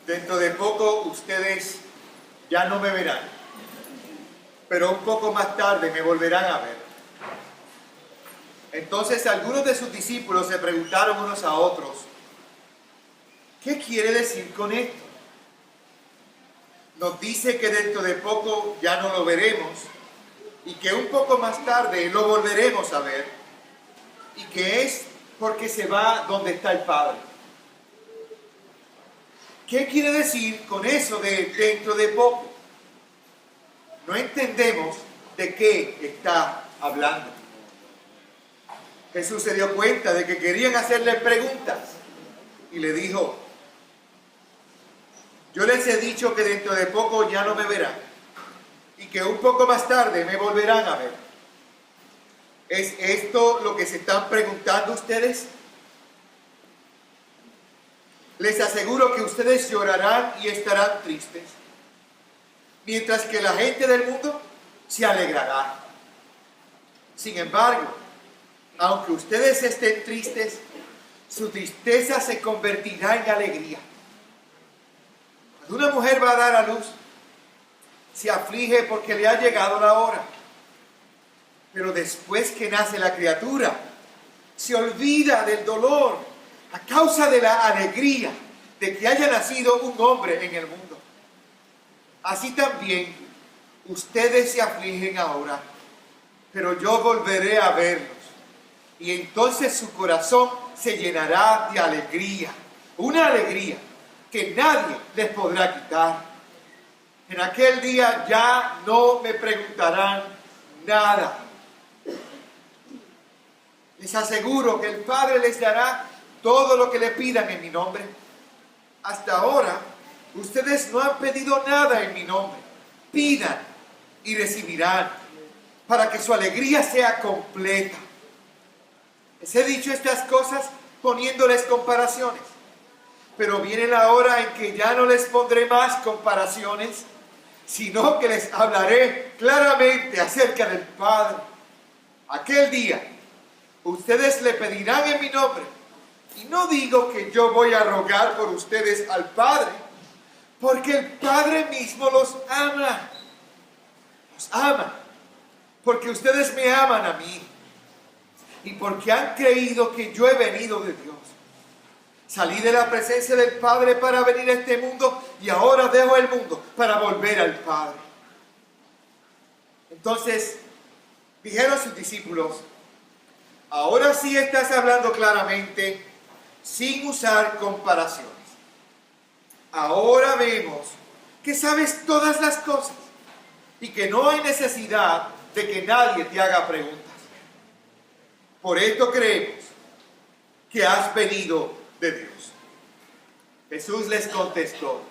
Dentro de poco ustedes ya no me verán, pero un poco más tarde me volverán a ver. Entonces algunos de sus discípulos se preguntaron unos a otros, ¿qué quiere decir con esto? Nos dice que dentro de poco ya no lo veremos y que un poco más tarde lo volveremos a ver y que es porque se va donde está el Padre. ¿Qué quiere decir con eso de dentro de poco? No entendemos de qué está hablando. Jesús se dio cuenta de que querían hacerle preguntas y le dijo, yo les he dicho que dentro de poco ya no me verán y que un poco más tarde me volverán a ver. ¿Es esto lo que se están preguntando ustedes? Les aseguro que ustedes llorarán y estarán tristes, mientras que la gente del mundo se alegrará. Sin embargo, aunque ustedes estén tristes, su tristeza se convertirá en alegría. Cuando una mujer va a dar a luz, se aflige porque le ha llegado la hora. Pero después que nace la criatura, se olvida del dolor a causa de la alegría de que haya nacido un hombre en el mundo. Así también ustedes se afligen ahora, pero yo volveré a verlos y entonces su corazón se llenará de alegría, una alegría que nadie les podrá quitar. En aquel día ya no me preguntarán nada. Les aseguro que el Padre les dará todo lo que le pidan en mi nombre. Hasta ahora, ustedes no han pedido nada en mi nombre. Pidan y recibirán, para que su alegría sea completa. Les he dicho estas cosas poniéndoles comparaciones, pero viene la hora en que ya no les pondré más comparaciones, sino que les hablaré claramente acerca del Padre. Aquel día, ustedes le pedirán en mi nombre, y no digo que yo voy a rogar por ustedes al Padre, porque el Padre mismo los ama. Los ama, porque ustedes me aman a mí, y porque han creído que yo he venido de Dios. Salí de la presencia del Padre para venir a este mundo, y ahora dejo el mundo para volver al Padre. Entonces, dijeron sus discípulos, ahora sí estás hablando claramente, sin usar comparaciones. Ahora vemos que sabes todas las cosas y que no hay necesidad de que nadie te haga preguntas. Por esto creemos que has venido de Dios. Jesús les contestó,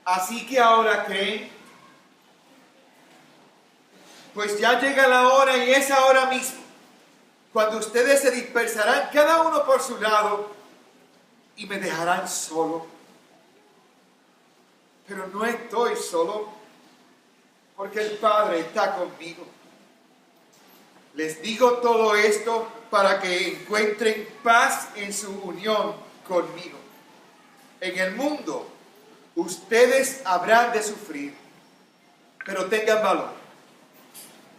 ¿así que ahora creen? Pues ya llega la hora y es ahora mismo, cuando ustedes se dispersarán cada uno por su lado y me dejarán solo. Pero no estoy solo, porque el Padre está conmigo. Les digo todo esto para que encuentren paz en su unión conmigo. En el mundo ustedes habrán de sufrir, pero tengan valor.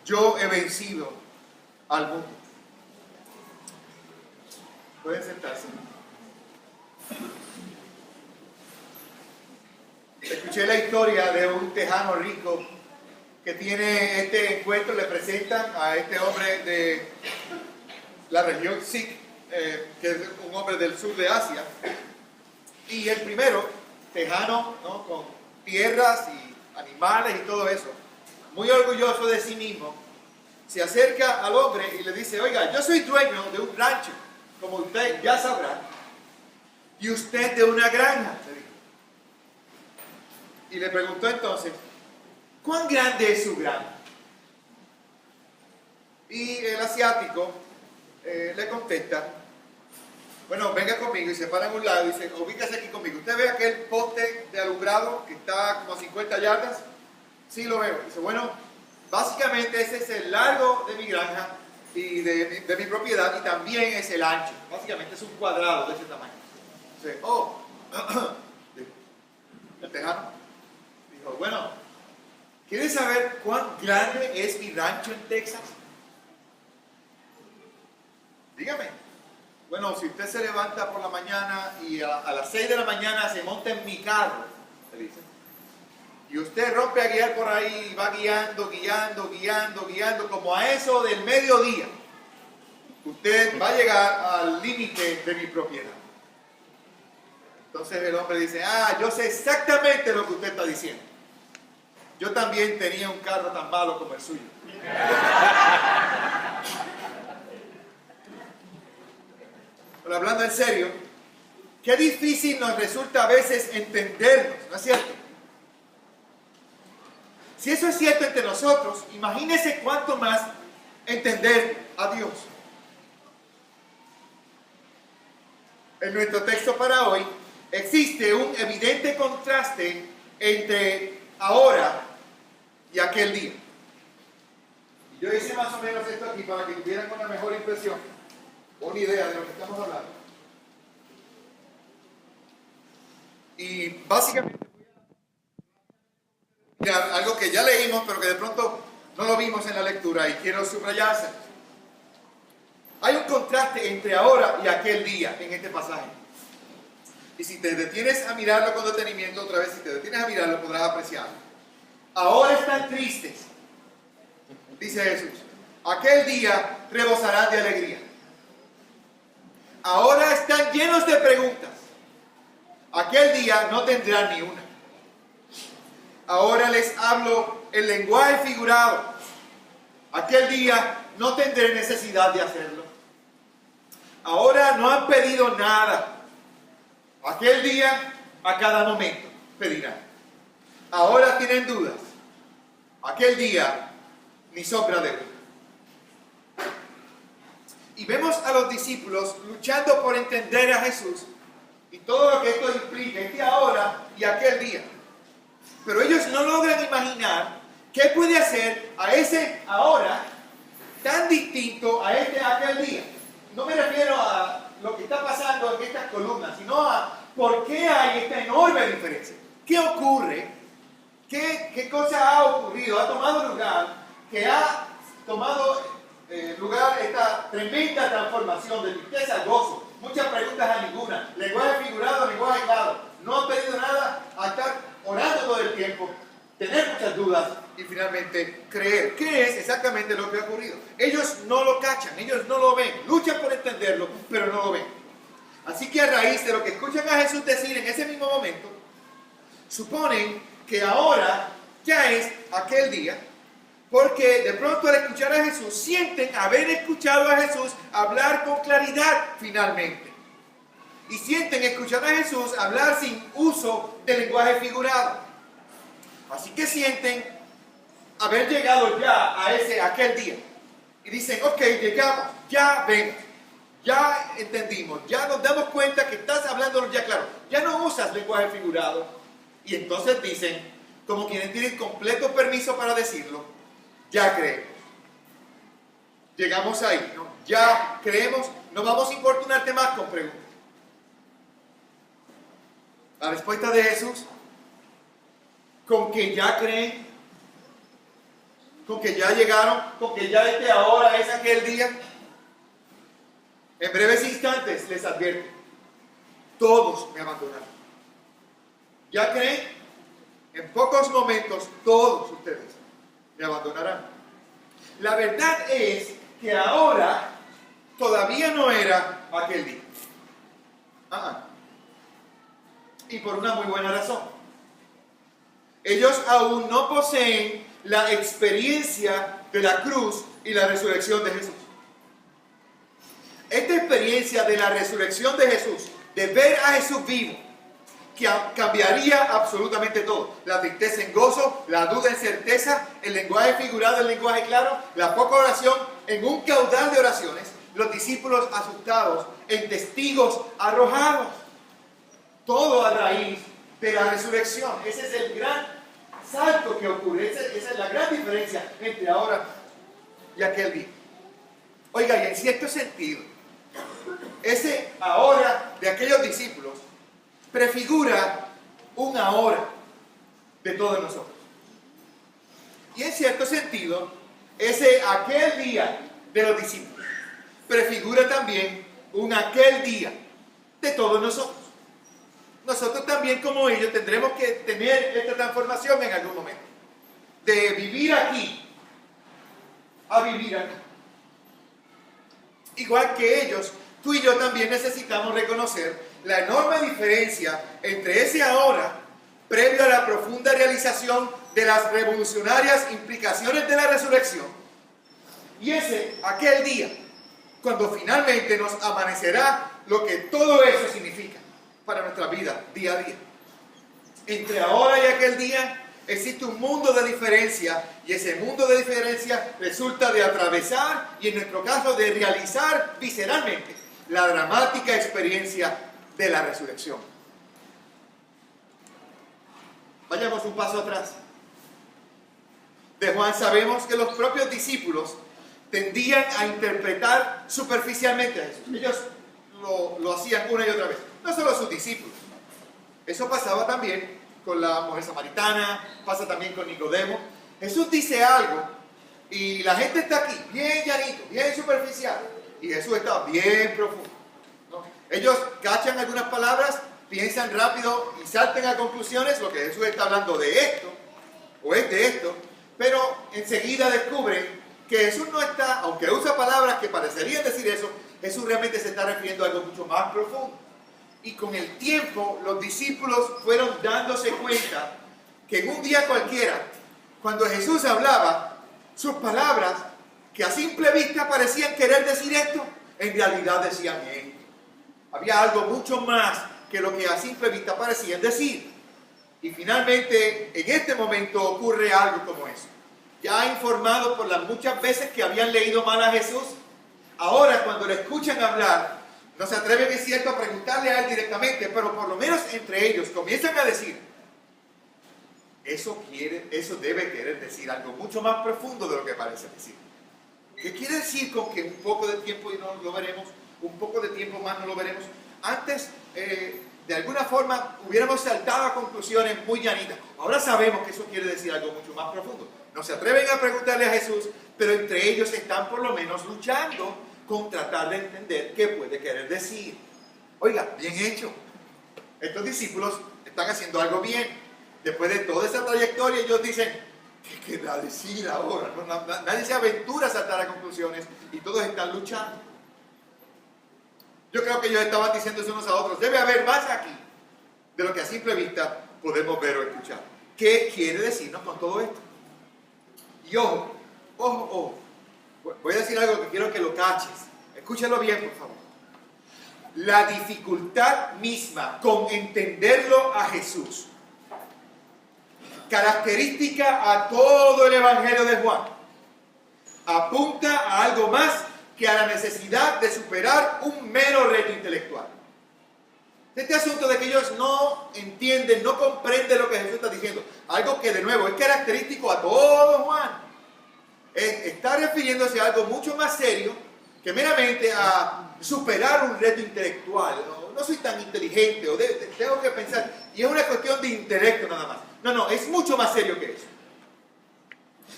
Yo he vencido al mundo. Pueden sentarse. Escuché la historia de un tejano rico que tiene este encuentro. Le presentan a este hombre de la región Sikh, que es un hombre del sur de Asia. Y el primero, tejano, ¿no?, con tierras y animales y todo eso, muy orgulloso de sí mismo, se acerca al hombre y le dice, oiga, yo soy dueño de un rancho, como usted ya sabrá, y usted de una granja, le dijo. Y le preguntó entonces, ¿cuán grande es su granja? Y el asiático le contesta, bueno, venga conmigo, y se para en un lado y dice, ubíquese aquí conmigo. ¿Usted ve aquel poste de alumbrado que está como a 50 yardas? Sí, lo veo. Dice, bueno, básicamente ese es el largo de mi granja y de mi propiedad, y también es el ancho. Básicamente es un cuadrado de ese tamaño. Dice, oh, grande es mi rancho en Texas? Dígame. Bueno, si usted se levanta por la mañana y a las 6 de la mañana se monta en mi carro, se dice, y usted rompe a guiar por ahí y va guiando, como a eso del mediodía, usted va a llegar al límite de mi propiedad. Entonces el hombre dice, yo sé exactamente lo que usted está diciendo. Yo también tenía un carro tan malo como el suyo. Pero hablando en serio, qué difícil nos resulta a veces entendernos, ¿no es cierto? Si eso es cierto entre nosotros, imagínese cuánto más entender a Dios. En nuestro texto para hoy existe un evidente contraste entre ahora y aquel día. Y yo hice más o menos esto aquí para que tuvieran una mejor impresión, una idea de lo que estamos hablando. Y básicamente algo que ya leímos, pero que de pronto no lo vimos en la lectura y quiero subrayarse. Hay un contraste entre ahora y aquel día en este pasaje. Y si te detienes a mirarlo con detenimiento otra vez, si te detienes a mirarlo, podrás apreciarlo. Ahora están tristes, dice Jesús. Aquel día rebosarán de alegría. Ahora están llenos de preguntas. Aquel día no tendrán ni una. Ahora les hablo el lenguaje figurado. Aquel día no tendré necesidad de hacerlo. Ahora no han pedido nada. Aquel día, a cada momento, pedirán. Ahora tienen dudas. Aquel día, ni sombra de duda. Y vemos a los discípulos luchando por entender a Jesús y todo lo que esto implica, este ahora y aquel día. Pero ellos no logran imaginar qué puede hacer a ese ahora tan distinto a aquel día. No me refiero a lo que está pasando en estas columnas, sino a por qué hay esta enorme diferencia. ¿Qué ocurre? ¿Qué cosa ha ocurrido? Ha tomado lugar, que ha tomado lugar esta tremenda transformación de tristeza a gozo. Muchas preguntas a ninguna. Lenguaje figurado, lenguaje claro. No han pedido nada a estar orando todo el tiempo, tener muchas dudas y finalmente creer. ¿Qué es exactamente lo que ha ocurrido? Ellos no lo cachan, ellos no lo ven, luchan por entenderlo, pero no lo ven. Así que a raíz de lo que escuchan a Jesús decir en ese mismo momento, suponen que ahora ya es aquel día, porque de pronto al escuchar a Jesús sienten haber escuchado a Jesús hablar con claridad finalmente. Y sienten escuchar a Jesús hablar sin uso de lenguaje figurado. Así que sienten haber llegado ya a aquel día. Y dicen, ok, llegamos, ya ven, ya entendimos, ya nos damos cuenta que estás hablándonos ya claro. Ya no usas lenguaje figurado. Y entonces dicen, como quienes tienen completo permiso para decirlo, ya creemos. Llegamos ahí, ¿no? Ya creemos, no vamos a importunarte más con preguntas. La respuesta de Jesús, con que ya creen, con que ya llegaron, con que ya ahora es aquel día. En breves instantes les advierto, todos me abandonarán. ¿Ya creen? En pocos momentos todos ustedes me abandonarán. La verdad es que ahora todavía no era aquel día. Y por una muy buena razón. Ellos aún no poseen la experiencia de la cruz y la resurrección de Jesús. Esta experiencia de la resurrección de Jesús, de ver a Jesús vivo, que cambiaría absolutamente todo. La tristeza en gozo, la duda en certeza, el lenguaje figurado, el lenguaje claro, la poca oración en un caudal de oraciones, los discípulos asustados, en testigos arrojados. Todo a raíz de la resurrección. Ese es el gran salto que ocurre. Esa es la gran diferencia entre ahora y aquel día. Oiga, y en cierto sentido, ese ahora de aquellos discípulos prefigura un ahora de todos nosotros. Y en cierto sentido, ese aquel día de los discípulos prefigura también un aquel día de todos nosotros. Nosotros también, como ellos, tendremos que tener esta transformación en algún momento. De vivir aquí a vivir acá. Igual que ellos, tú y yo también necesitamos reconocer la enorme diferencia entre ese ahora, previo a la profunda realización de las revolucionarias implicaciones de la resurrección, y ese aquel día, cuando finalmente nos amanecerá lo que todo eso significa para nuestra vida día a día. Entre ahora y aquel día existe un mundo de diferencia, y ese mundo de diferencia resulta de atravesar y en nuestro caso de realizar visceralmente la dramática experiencia de la resurrección. Vayamos un paso atrás. De Juan sabemos que los propios discípulos tendían a interpretar superficialmente a Jesús. Ellos lo hacían una y otra vez. No solo sus discípulos. Eso pasaba también con la mujer samaritana, pasa también con Nicodemo. Jesús dice algo y la gente está aquí, bien llanito, bien superficial. Y Jesús está bien profundo, ¿no? Ellos cachan algunas palabras, piensan rápido y salten a conclusiones, lo que Jesús está hablando de esto, o es de esto, pero enseguida descubren que Jesús no está, aunque usa palabras que parecerían decir eso, Jesús realmente se está refiriendo a algo mucho más profundo. Y con el tiempo los discípulos fueron dándose cuenta que en un día cualquiera, cuando Jesús hablaba, sus palabras, que a simple vista parecían querer decir esto, en realidad decían esto. Había algo mucho más que lo que a simple vista parecían decir. Y finalmente, en este momento ocurre algo como eso. Ya informados por las muchas veces que habían leído mal a Jesús, ahora cuando le escuchan hablar, no se atreven, es cierto, a preguntarle a él directamente, pero por lo menos entre ellos comienzan a decir, eso debe querer decir algo mucho más profundo de lo que parece decir. ¿Qué quiere decir con que un poco de tiempo y no lo veremos, un poco de tiempo más no lo veremos? Antes, de alguna forma, hubiéramos saltado a conclusiones muy llanitas. Ahora sabemos que eso quiere decir algo mucho más profundo. No se atreven a preguntarle a Jesús, pero entre ellos están por lo menos luchando con tratar de entender qué puede querer decir. Oiga, bien hecho. Estos discípulos están haciendo algo bien. Después de toda esa trayectoria, ellos dicen, ¿qué queda decir ahora? No, nadie se aventura a saltar a conclusiones y todos están luchando. Yo creo que ellos estaban diciéndose unos a otros, debe haber más aquí de lo que a simple vista podemos ver o escuchar. ¿Qué quiere decirnos con todo esto? Y ojo, voy a decir algo que quiero que lo caches. Escúchalo bien, por favor. La dificultad misma con entenderlo a Jesús, característica a todo el Evangelio de Juan, apunta a algo más que a la necesidad de superar un mero reto intelectual. Este asunto de que ellos no entienden, no comprenden lo que Jesús está diciendo, algo que de nuevo es característico a todo Juan, está refiriéndose a algo mucho más serio que meramente a superar un reto intelectual. No soy tan inteligente o tengo que pensar, y es una cuestión de intelecto nada más. No, es mucho más serio que eso.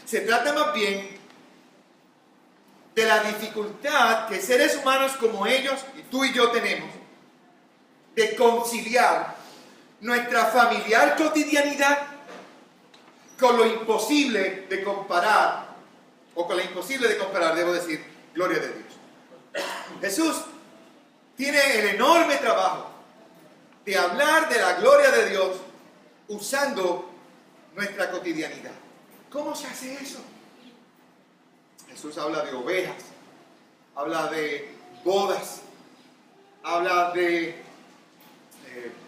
Se trata más bien de la dificultad que seres humanos como ellos y tú y yo tenemos de conciliar nuestra familiar cotidianidad con lo imposible de comparar, o con lo imposible de comparar, debo decir, gloria de Dios. Jesús tiene el enorme trabajo de hablar de la gloria de Dios usando nuestra cotidianidad. ¿Cómo se hace eso? Jesús habla de ovejas, habla de bodas, habla de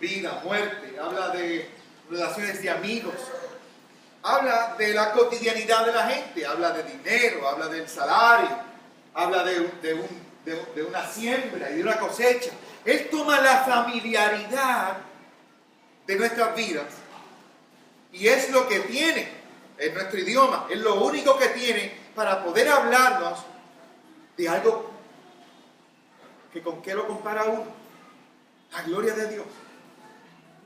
vida, muerte, habla de relaciones de amigos, habla de la cotidianidad de la gente, habla de dinero, habla del salario, habla de una siembra y de una cosecha. Él toma la familiaridad de nuestras vidas y es lo que tiene en nuestro idioma, es lo único que tiene para poder hablarnos de algo que con qué lo compara uno, la gloria de Dios.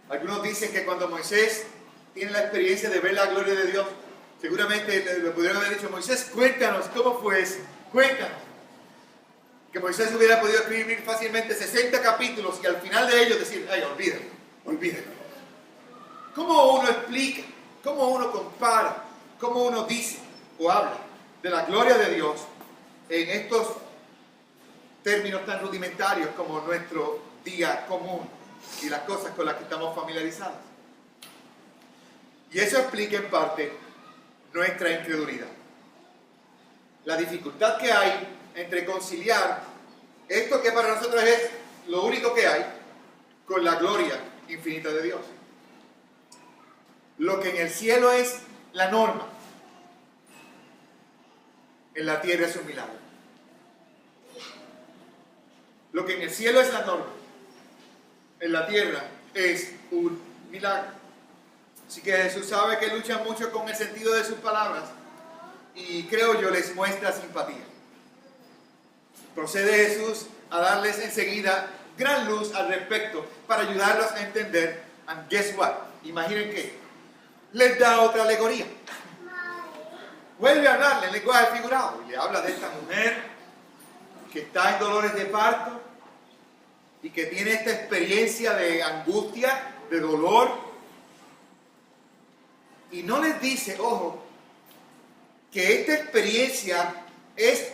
Algunos dicen que cuando Moisés tiene la experiencia de ver la gloria de Dios, Seguramente le pudieron haber dicho, Moisés, cuéntanos, ¿cómo fue eso? Cuéntanos. Que Moisés hubiera podido escribir fácilmente 60 capítulos y al final de ellos decir, ay, olvídenlo, olvídenlo. ¿Cómo uno explica? ¿Cómo uno compara? ¿Cómo uno dice o habla de la gloria de Dios en estos términos tan rudimentarios como nuestro día común y las cosas con las que estamos familiarizados? Y eso explica en parte nuestra incredulidad. La dificultad que hay entre conciliar esto que para nosotros es lo único que hay con la gloria infinita de Dios. Lo que en el cielo es la norma, en la tierra es un milagro. Lo que en el cielo es la norma, en la tierra es un milagro. Así que Jesús sabe que lucha mucho con el sentido de sus palabras y creo yo les muestra simpatía. Procede Jesús a darles enseguida gran luz al respecto para ayudarlos a entender. And guess what? Imaginen que les da otra alegoría. Vuelve a hablarle en lenguaje figurado y le habla de esta mujer que está en dolores de parto y que tiene esta experiencia de angustia, de dolor. Y no les dice, ojo, que esta experiencia es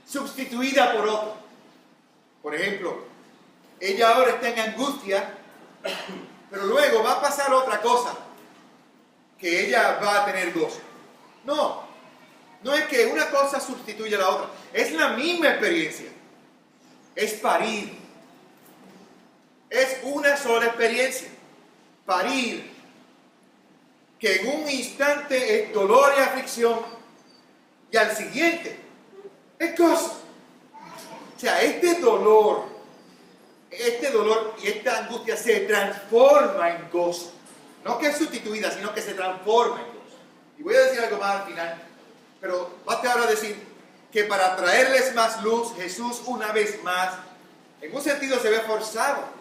sustituida por otra. Por ejemplo, ella ahora está en angustia, pero luego va a pasar otra cosa, que ella va a tener gozo. No es que una cosa sustituya a la otra, es la misma experiencia. Es parir. Es una sola experiencia. Parir. Que en un instante es dolor y aflicción y al siguiente es gozo. O sea, este dolor y esta angustia se transforma en gozo. No que es sustituida, sino que se transforma en gozo. Y voy a decir algo más al final, pero basta ahora decir que para traerles más luz, Jesús una vez más, en un sentido se ve forzado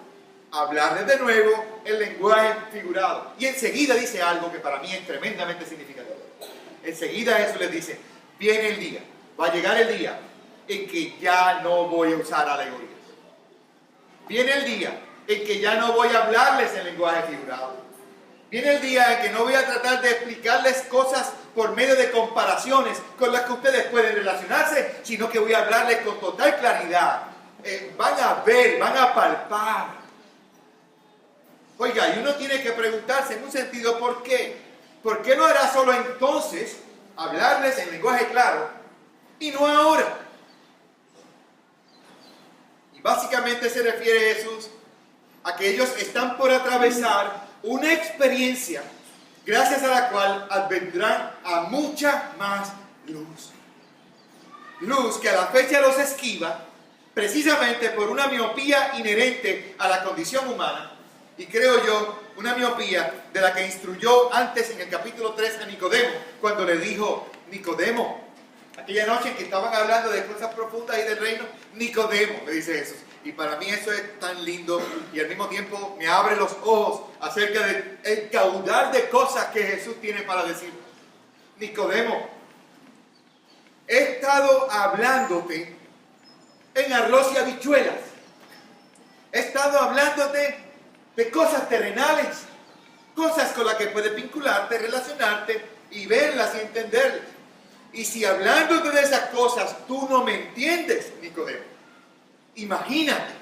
a hablarles de nuevo el lenguaje figurado. Y enseguida dice algo que para mí es tremendamente significativo. Enseguida Jesús les dice, viene el día, va a llegar el día en que ya no voy a usar alegorías. Viene el día en que ya no voy a hablarles en lenguaje figurado. Viene el día en que no voy a tratar de explicarles cosas por medio de comparaciones con las que ustedes pueden relacionarse, sino que voy a hablarles con total claridad. Van a ver, van a palpar. Oiga, y uno tiene que preguntarse en un sentido, ¿por qué? ¿Por qué no hará solo entonces hablarles en lenguaje claro y no ahora? Y básicamente se refiere Jesús a que ellos están por atravesar una experiencia gracias a la cual advendrán a mucha más luz. Luz que a la fecha los esquiva precisamente por una miopía inherente a la condición humana. Y creo yo, una miopía de la que instruyó antes en el capítulo 3 a Nicodemo, cuando le dijo, Nicodemo, aquella noche en que estaban hablando de cosas profundas y del reino, Nicodemo, le dice Jesús. Y para mí eso es tan lindo y al mismo tiempo me abre los ojos acerca del caudal de cosas que Jesús tiene para decir. Nicodemo, he estado hablándote en arroz y habichuelas. He estado hablándote de cosas terrenales, cosas con las que puedes vincularte, relacionarte y verlas y entenderlas. Y si hablándote de esas cosas tú no me entiendes, Nicodemo, imagínate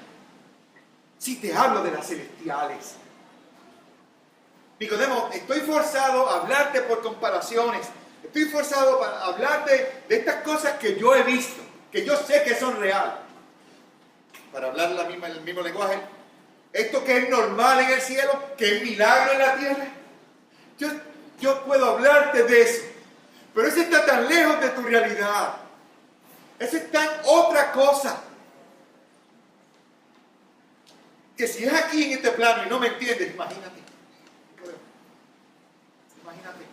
si te hablo de las celestiales. Nicodemo, estoy forzado a hablarte por comparaciones, estoy forzado a hablarte de estas cosas que yo he visto, que yo sé que son reales, para hablar el mismo lenguaje. Esto que es normal en el cielo, que es milagro en la tierra, yo puedo hablarte de eso, pero eso está tan lejos de tu realidad. Eso es tan otra cosa, que si es aquí en este plano y no me entiendes, imagínate. Imagínate.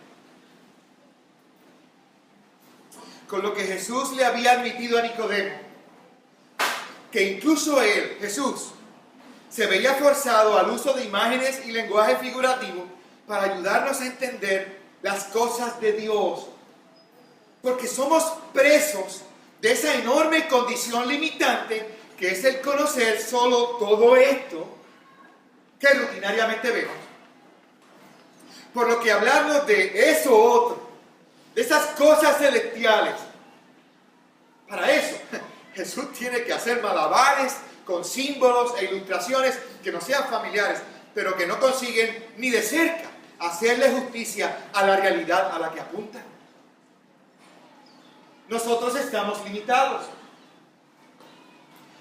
Con lo que Jesús le había admitido a Nicodemo, que incluso él, Jesús, se veía forzado al uso de imágenes y lenguaje figurativo para ayudarnos a entender las cosas de Dios, porque somos presos de esa enorme condición limitante que es el conocer solo todo esto que rutinariamente vemos. Por lo que hablamos de eso otro, de esas cosas celestiales, para eso Jesús tiene que hacer malabares con símbolos e ilustraciones que no sean familiares, pero que no consiguen ni de cerca hacerle justicia a la realidad a la que apuntan. Nosotros estamos limitados.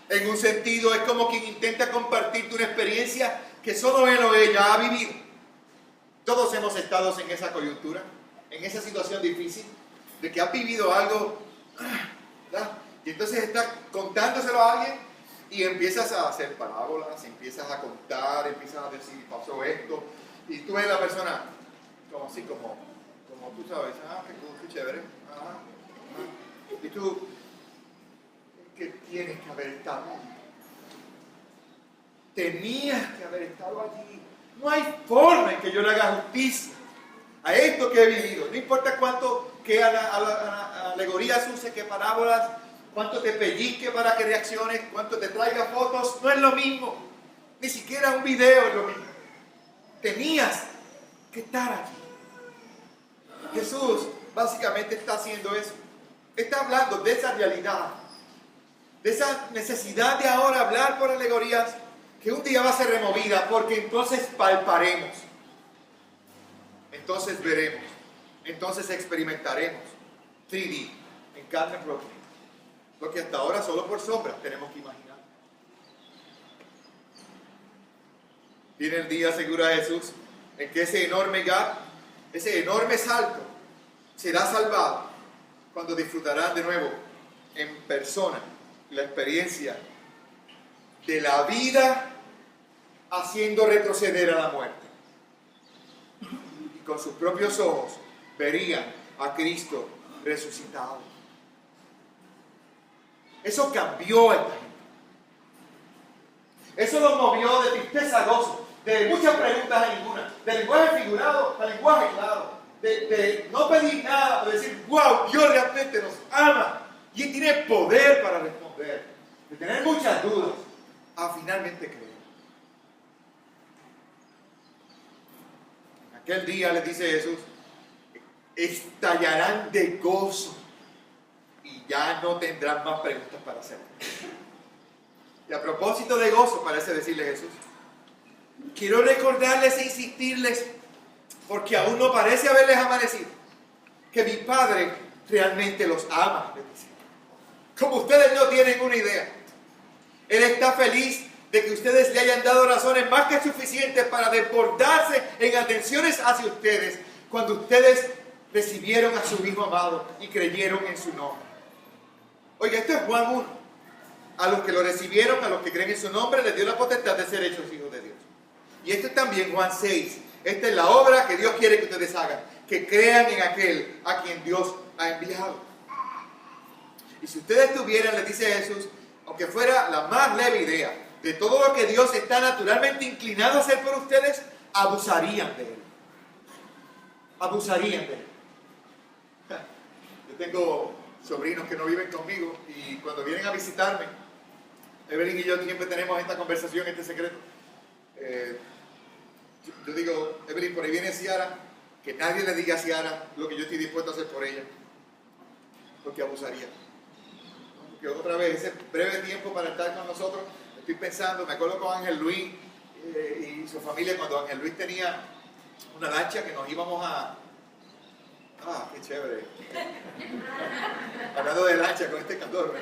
En un sentido, es como quien intenta compartirte una experiencia que solo él o ella ha vivido. Todos hemos estado en esa coyuntura, en esa situación difícil, de que has vivido algo, ¿verdad? Y entonces estás contándoselo a alguien y empiezas a hacer parábolas, empiezas a contar, empiezas a decir, pasó esto, y tú ves a la persona como así, como tú sabes, qué chévere, y tú, que tienes que haber estado allí. Tenías que haber estado allí. No hay forma en que yo le haga justicia a esto que he vivido. No importa cuánto, qué alegorías use, qué parábolas, cuánto te pellizque para que reacciones, cuánto te traiga fotos, no es lo mismo. Ni siquiera un video es lo mismo. Tenías que estar allí. Jesús básicamente está haciendo eso. Está hablando de esa realidad, de esa necesidad de ahora hablar por alegorías que un día va a ser removida, porque entonces palparemos, entonces veremos, entonces experimentaremos 3D en carne propia, lo que hasta ahora solo por sombra tenemos que imaginar. Viene el día, asegura Jesús, en que ese enorme gap, ese enorme salto será salvado cuando disfrutarán de nuevo en persona la experiencia de la vida haciendo retroceder a la muerte. Y con sus propios ojos verían a Cristo resucitado. Eso cambió a esta gente. Eso los movió de tristeza a gozo, de muchas preguntas a ninguna, de lenguaje figurado a lenguaje claro, de no pedir nada, de decir, wow, Dios realmente nos ama y Él tiene poder para responder, de tener muchas dudas, a finalmente creer. En aquel día les dice Jesús, estallarán de gozo y ya no tendrán más preguntas para hacer. Y a propósito de gozo, parece decirle Jesús, quiero recordarles e insistirles, porque aún no parece haberles amanecido, que mi Padre realmente los ama, les dice. Como ustedes no tienen una idea. Él está feliz de que ustedes le hayan dado razones más que suficientes para desbordarse en atenciones hacia ustedes cuando ustedes recibieron a su Hijo amado y creyeron en su nombre. Oiga, esto es Juan 1. A los que lo recibieron, a los que creen en su nombre, les dio la potestad de ser hechos hijos de Dios. Y esto es también Juan 6. Esta es la obra que Dios quiere que ustedes hagan, que crean en aquel a quien Dios ha enviado. Y si ustedes tuvieran, les dice Jesús, aunque fuera la más leve idea de todo lo que Dios está naturalmente inclinado a hacer por ustedes, abusarían de Él. Abusarían de Él. Yo tengo sobrinos que no viven conmigo y cuando vienen a visitarme, Evelyn y yo siempre tenemos esta conversación, este secreto. Yo digo, Evelyn, por ahí viene Ciara, que nadie le diga a Ciara lo que yo estoy dispuesto a hacer por ella, porque abusaría. Porque otra vez, ese breve tiempo para estar con nosotros, estoy pensando, me acuerdo con Ángel Luis y su familia, cuando Ángel Luis tenía una lancha que nos íbamos a... qué chévere. Hablando de lancha con este calor.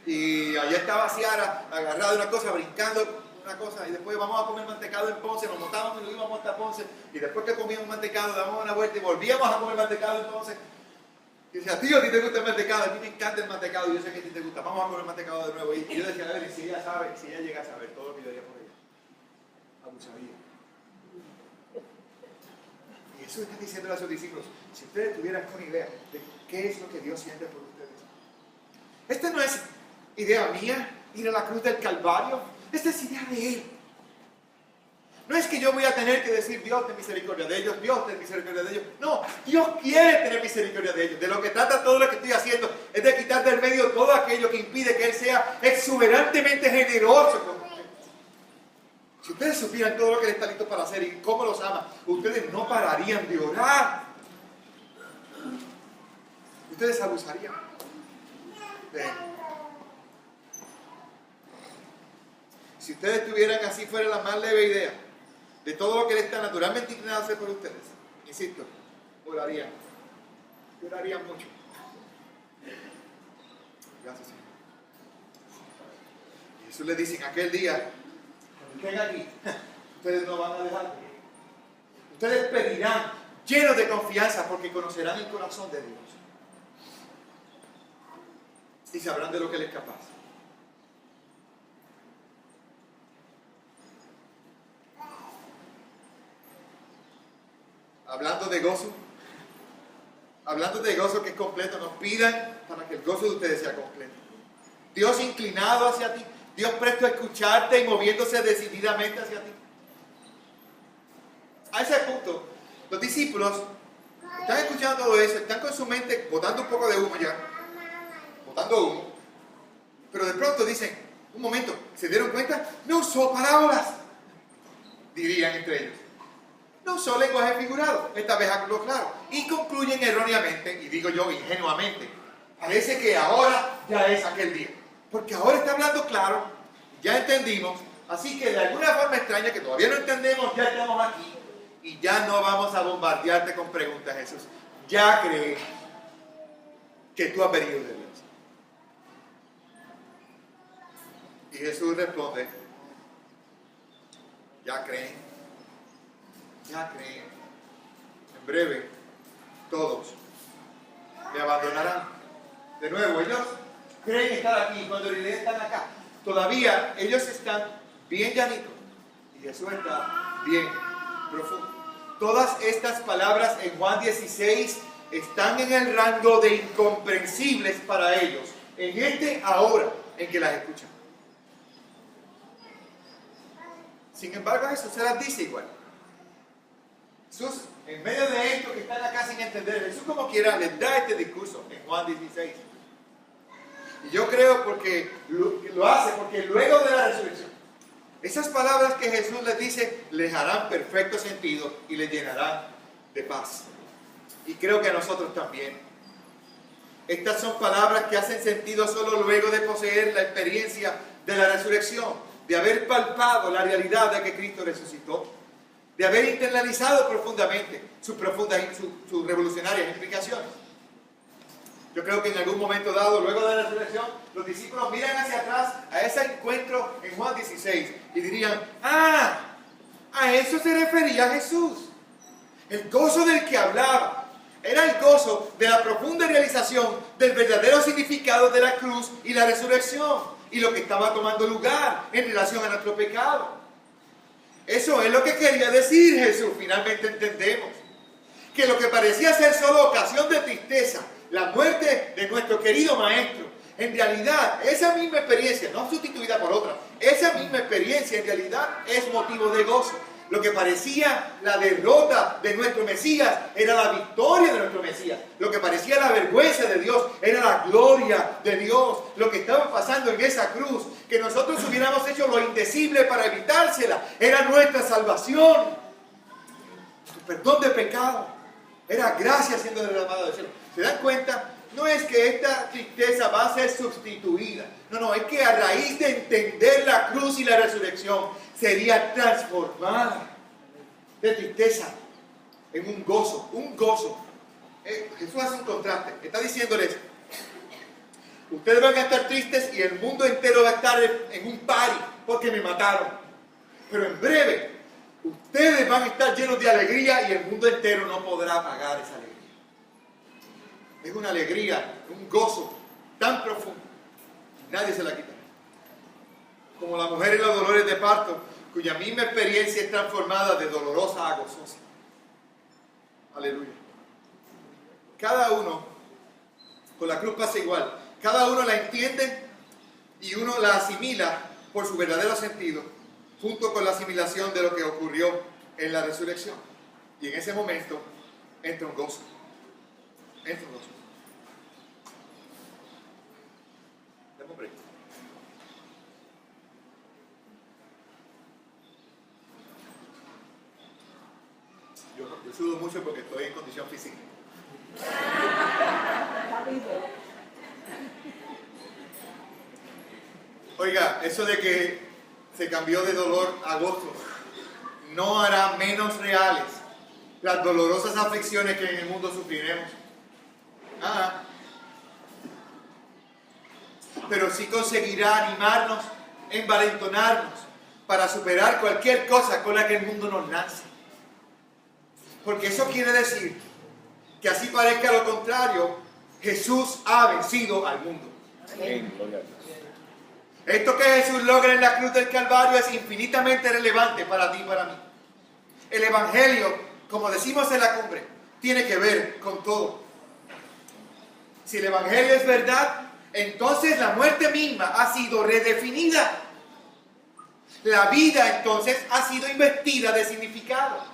Y allá estaba Ciara, agarrada de una cosa, brincando una cosa, y después vamos a comer mantecado en Ponce, nos montábamos y nos íbamos hasta Ponce, y después que comíamos mantecado, dábamos una vuelta y volvíamos a comer mantecado en Ponce. Y decía, tío, ¿a ti te gusta el mantecado? A mí me encanta el mantecado, y yo sé que a ti te gusta, vamos a comer mantecado de nuevo. Y yo decía, a ver, si ella sabe, si ella llega a saber todo lo que yo haría por ella, abusaría. Y Jesús está diciendo a sus discípulos, si ustedes tuvieran una idea de qué es lo que Dios siente por ustedes. Esta no es idea mía, ir a la cruz del Calvario. Esta es idea de Él. No es que yo voy a tener que decir, Dios ten misericordia de ellos, Dios ten misericordia de ellos. No, Dios quiere tener misericordia de ellos. De lo que trata todo lo que estoy haciendo es de quitar del medio todo aquello que impide que Él sea exuberantemente generoso con ustedes. Si ustedes supieran todo lo que Él está listo para hacer y cómo los ama, ustedes no pararían de orar. Ustedes abusarían de Él. Si ustedes tuvieran así fuera la más leve idea de todo lo que Él está naturalmente inclinado a hacer por ustedes, insisto, orarían mucho. Gracias, Señor. Y Jesús les dice en aquel día, cuando estén aquí, ustedes no van a dejar. Ustedes pedirán llenos de confianza porque conocerán el corazón de Dios y sabrán de lo que Él es capaz. Hablando de gozo que es completo, nos pidan para que el gozo de ustedes sea completo. Dios inclinado hacia ti, Dios presto a escucharte y moviéndose decididamente hacia ti. A ese punto, los discípulos están escuchando todo eso, están con su mente botando un poco de humo ya, botando humo, pero de pronto dicen, un momento, ¿se dieron cuenta? No usó parábolas, dirían entre ellos. No usó lenguaje figurado, esta vez hablo claro. Y concluyen erróneamente, y digo yo ingenuamente, parece que ahora ya es aquel día. Porque ahora está hablando claro, ya entendimos, así que de alguna forma extraña que todavía no entendemos, ya estamos aquí. Y ya no vamos a bombardearte con preguntas, Jesús. Ya crees que tú has venido de Dios. Y Jesús responde, ya creen. Ya creen. En breve, todos me abandonarán. De nuevo, ellos creen estar aquí cuando en realidad están acá. Todavía ellos están bien llanitos y Jesús está bien profundo. Todas estas palabras en Juan 16 están en el rango de incomprensibles para ellos en este ahora en que las escuchan. Sin embargo, Jesús se las dice igual. Jesús, en medio de esto que están acá sin entender, Jesús como quiera les da este discurso en Juan 16. Y yo creo porque lo hace, porque luego de la resurrección, esas palabras que Jesús les dice les harán perfecto sentido y les llenarán de paz. Y creo que a nosotros también. Estas son palabras que hacen sentido solo luego de poseer la experiencia de la resurrección, de haber palpado la realidad de que Cristo resucitó, de haber internalizado profundamente sus revolucionarias implicaciones. Yo creo que en algún momento dado, luego de la resurrección, los discípulos miran hacia atrás a ese encuentro en Juan 16 y dirían, a eso se refería Jesús. El gozo del que hablaba era el gozo de la profunda realización del verdadero significado de la cruz y la resurrección y lo que estaba tomando lugar en relación a nuestro pecado. Eso es lo que quería decir Jesús. Finalmente entendemos que lo que parecía ser solo ocasión de tristeza, la muerte de nuestro querido Maestro, en realidad esa misma experiencia, no sustituida por otra, esa misma experiencia en realidad es motivo de gozo. Lo que parecía la derrota de nuestro Mesías era la victoria de nuestro Mesías. Lo que parecía la vergüenza de Dios era la gloria de Dios. Lo que estaba pasando en esa cruz, que nosotros hubiéramos hecho lo indecible para evitársela, era nuestra salvación. Tu perdón de pecado era gracia siendo derramada del cielo. ¿Se dan cuenta? No es que esta tristeza va a ser sustituida. No, es que a raíz de entender la cruz y la resurrección, sería transformada de tristeza en un gozo, Jesús hace un contraste. Está diciéndoles, ustedes van a estar tristes y el mundo entero va a estar en un party porque me mataron. Pero en breve, ustedes van a estar llenos de alegría y el mundo entero no podrá pagar esa alegría. Es una alegría, un gozo tan profundo. Nadie se la quita. Como la mujer en los dolores de parto, cuya misma experiencia es transformada de dolorosa a gozosa. Aleluya. Cada uno, con la cruz pasa igual. Cada uno la entiende y uno la asimila por su verdadero sentido. junto con la asimilación de lo que ocurrió en la resurrección. Y en ese momento entra un gozo. Entra un gozo. Dame un break. Yo sudo mucho porque estoy en condición física. Oiga, eso de que se cambió de dolor a gozo no hará menos reales las dolorosas aflicciones que en el mundo sufriremos. Pero sí conseguirá animarnos, envalentonarnos para superar cualquier cosa con la que el mundo nos lance. Porque eso quiere decir que, así parezca lo contrario, Jesús ha vencido al mundo. Amén. Esto que Jesús logra en la cruz del Calvario es infinitamente relevante para ti y para mí. El Evangelio, como decimos en la cumbre, tiene que ver con todo. Si el Evangelio es verdad, entonces la muerte misma ha sido redefinida. La vida entonces ha sido investida de significado.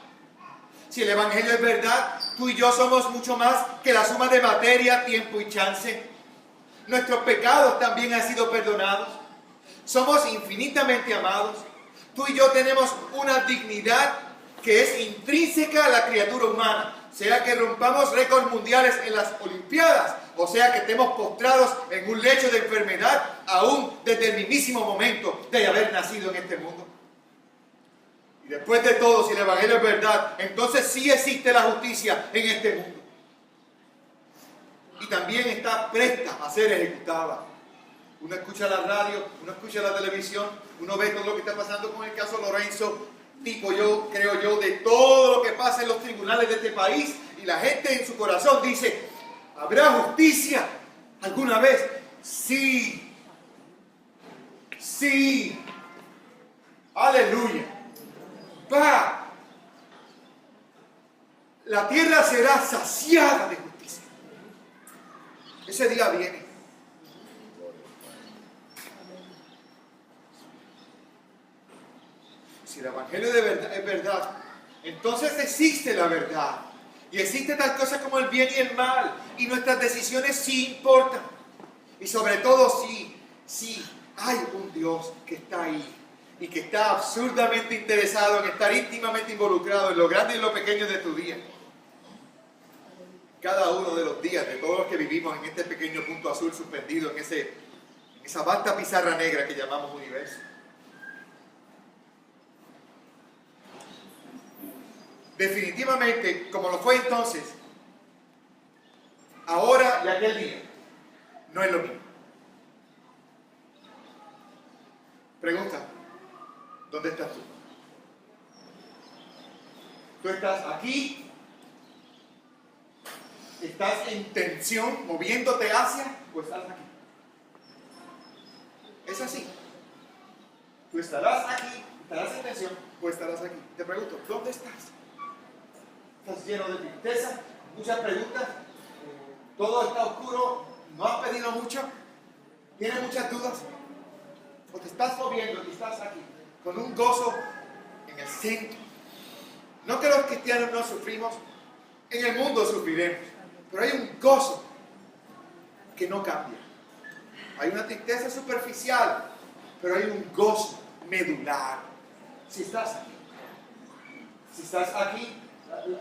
Si el Evangelio es verdad, tú y yo somos mucho más que la suma de materia, tiempo y chance. Nuestros pecados también han sido perdonados. Somos infinitamente amados. Tú y yo tenemos una dignidad que es intrínseca a la criatura humana. Sea que rompamos récords mundiales en las Olimpiadas, o sea que estemos postrados en un lecho de enfermedad, aún desde el mismísimo momento de haber nacido en este mundo. Y después de todo, si el Evangelio es verdad, entonces sí existe la justicia en este mundo. Y también está presta a ser ejecutada. Uno escucha la radio, uno escucha la televisión, uno ve todo lo que está pasando con el caso Lorenzo, creo yo, de todo lo que pasa en los tribunales de este país, y la gente en su corazón dice, ¿habrá justicia alguna vez? Sí. Sí. Aleluya. La tierra será saciada de justicia. Ese día viene. Si el Evangelio de verdad es verdad, entonces existe la verdad. Y existe tal cosa como el bien y el mal. Y nuestras decisiones sí importan. Y sobre todo sí hay un Dios que está ahí. Y que está absurdamente interesado en estar íntimamente involucrado en lo grande y en lo pequeño de tu día. Cada uno de los días, de todos los que vivimos en este pequeño punto azul suspendido, en esa vasta pizarra negra que llamamos universo. Definitivamente, como lo fue entonces, ahora y aquel día, no es lo mismo. Pregunta, ¿dónde estás tú? ¿Tú estás aquí? ¿Estás en tensión, moviéndote hacia, o estás aquí? Es así. Tú estarás aquí, estarás en tensión, o estarás aquí. Te pregunto, ¿dónde estás? ¿Estás lleno de tristeza? Muchas preguntas. Todo está oscuro. ¿No has pedido mucho? ¿Tienes muchas dudas? ¿O te estás moviendo y estás aquí con un gozo en el centro? No que los cristianos no sufrimos. En el mundo sufriremos. Pero hay un gozo que no cambia. Hay una tristeza superficial, pero hay un gozo medular. Si estás aquí. Si estás aquí,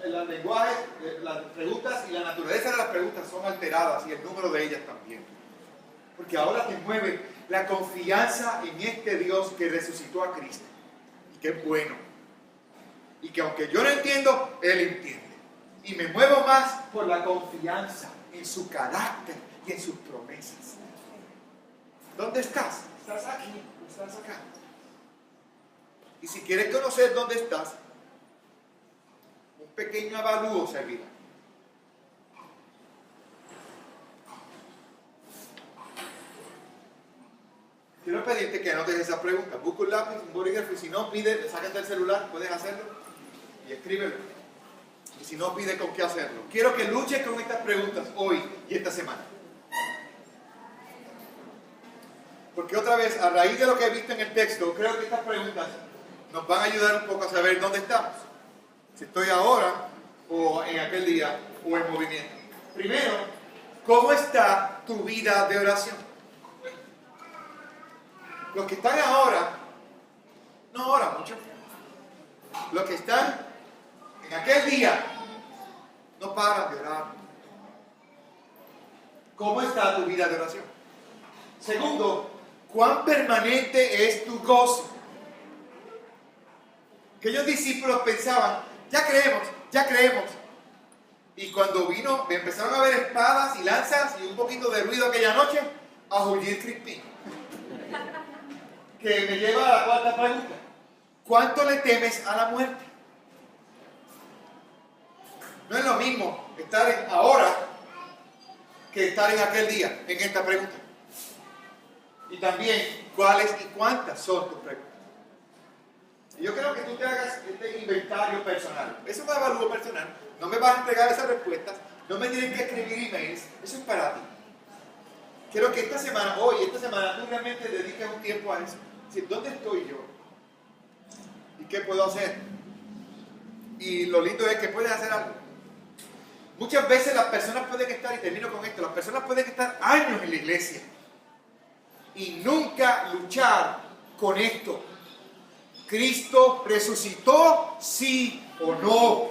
el lenguaje, las preguntas y la naturaleza de las preguntas son alteradas, y el número de ellas también. Porque ahora te mueve la confianza en este Dios que resucitó a Cristo, y que es bueno, y que aunque yo no entiendo, Él entiende. Y me muevo más por la confianza en su carácter y en sus promesas. ¿Dónde estás? ¿Estás aquí o estás acá? Y si quieres conocer dónde estás, un pequeño avalúo servirá. Quiero pedirte que anotes esa pregunta. Busca un lápiz, un bolígrafo, y si no, pide, sácate el celular, puedes hacerlo y escríbelo. Y si no, pide con qué hacerlo. Quiero que luches con estas preguntas hoy y esta semana. Porque otra vez, a raíz de lo que he visto en el texto, creo que estas preguntas nos van a ayudar un poco a saber dónde estamos. Si estoy ahora, o en aquel día, o en movimiento. Primero, ¿cómo está tu vida de oración? Los que están ahora, no oran mucho. Los que están en aquel día, no paran de orar. ¿Cómo está tu vida de oración? Segundo, ¿cuán permanente es tu gozo? Aquellos discípulos pensaban, ya creemos. Y cuando vino, empezaron a ver espadas y lanzas y un poquito de ruido aquella noche, a Julio Crispín. Que me lleva a la cuarta pregunta. ¿Cuánto le temes a la muerte? No es lo mismo estar ahora que estar en aquel día, en esta pregunta. Y también, ¿cuáles y cuántas son tus preguntas? Y yo creo que tú te hagas este inventario personal. Eso es un avalúo personal. No me vas a entregar esas respuestas. No me tienes que escribir emails. Eso es para ti. Quiero que esta semana tú realmente dediques un tiempo a eso. Es decir, ¿dónde estoy yo? ¿Y qué puedo hacer? Y lo lindo es que puedes hacer algo. Muchas veces las personas pueden estar, y termino con esto, las personas pueden estar años en la iglesia y nunca luchar con esto. ¿Cristo resucitó? ¿Sí o no?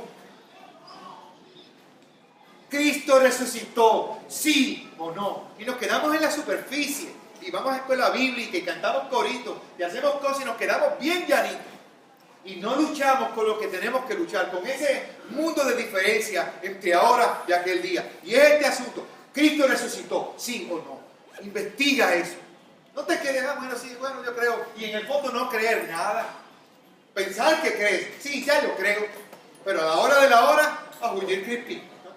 ¿Cristo resucitó? ¿Sí o no? Y nos quedamos en la superficie y vamos a escuela bíblica y cantamos coritos y hacemos cosas y nos quedamos bien llanitos. Y no luchamos con lo que tenemos que luchar, con ese mundo de diferencia entre ahora y aquel día. Y es este asunto, ¿Cristo resucitó? ¿Sí o no? Investiga eso. No te quedes, bueno, yo creo. Y en el fondo no creer nada. Pensar que crees, sí, ya yo creo. Pero a la hora de la hora, a Julio Crispín. ¿No?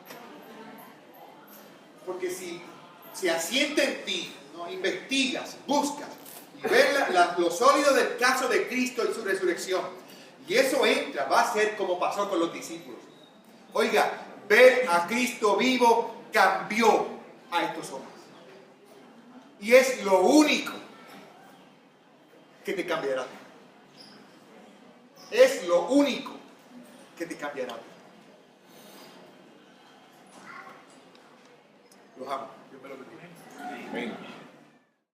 Porque si asiente en ti, ¿no? Investigas, buscas y ves lo sólido del caso de Cristo y su resurrección. Y eso entra, va a ser como pasó con los discípulos. Oiga, ver a Cristo vivo cambió a estos hombres. Y es lo único que te cambiará. Es lo único que te cambiará. Los amo. Dios me lo bendiga. Amén.